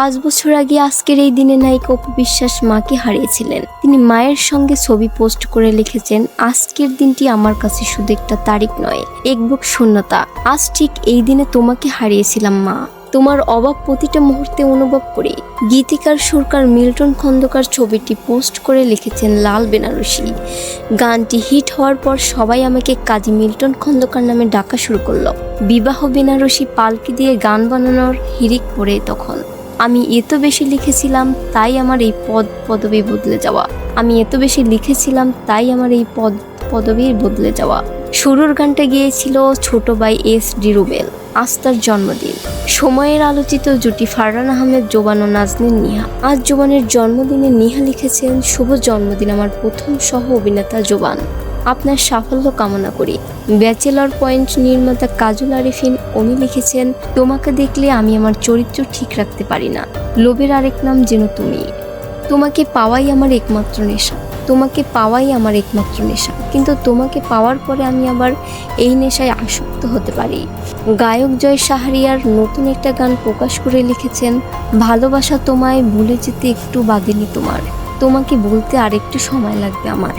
5 বছর আগে আজকের এই দিনে নায়িকা অপু বিশ্বাস মাকে হারিয়েছিলেন। তিনি মায়ের সঙ্গে ছবি পোস্ট করে লিখেছেন, আজকের দিনটি আমার কাছে শুধু একটা তারিখ নয়, এক বুক শূন্যতা। আজ ঠিক এই দিনে তোমাকে হারিয়েছিলাম মা, তোমার অভাব প্রতিটা মুহূর্তে অনুভব করি। গীতিকার সুরকার মিল্টন খন্দকার ছবিটি পোস্ট করে লিখেছেন লাল বেনারসি। গানটি হিট হওয়ার পর সবাই আমাকে কাজী মিল্টন খন্দকার নামে ডাকা শুরু করলো। বিবাহ বেনারসি পালকি দিয়ে গান বানানোর হিড়িক পড়ে তখন। আমি এত বেশি লিখেছিলাম তাই আমার এই পদবি বদলে যাওয়া। আমি এত বেশি লিখেছিলাম তাই আমার এই পদবি বদলে যাওয়া। শুরুর গানটা গিয়েছিল ছোট ভাই SD রুবেল। আজ তার জন্মদিন। সময়ের আলোচিত জুটি ফারহান আহমেদ, জোবান ও নাজনীন নিহা। আজ জোবানের জন্মদিনে নিহা লিখেছেন, শুভ জন্মদিন আমার প্রথম সহ অভিনেতা জোবান, আপনার সাফল্য কামনা করি। ব্যাচেলর পয়েন্ট নির্মাতা কাজল আরিফিন, উনি লিখেছেন, তোমাকে দেখলে আমি আমার চরিত্র ঠিক রাখতে পারি না, লোভের আরেক নাম যেন তুমি। তোমাকে পাওয়াই আমার একমাত্র নেশা, তোমাকে পাওয়াই আমার একমাত্র নেশা, কিন্তু তোমাকে পাওয়ার পরে আমি আবার এই নেশায় আসক্ত হতে পারি। গায়ক জয় শাহরিয়ার নতুন একটা গান প্রকাশ করে লিখেছেন, ভালোবাসা তোমায় ভুলে যেতে একটু বাদেনি তোমার, তোমাকে বলতে আরেকটু সময় লাগবে আমার।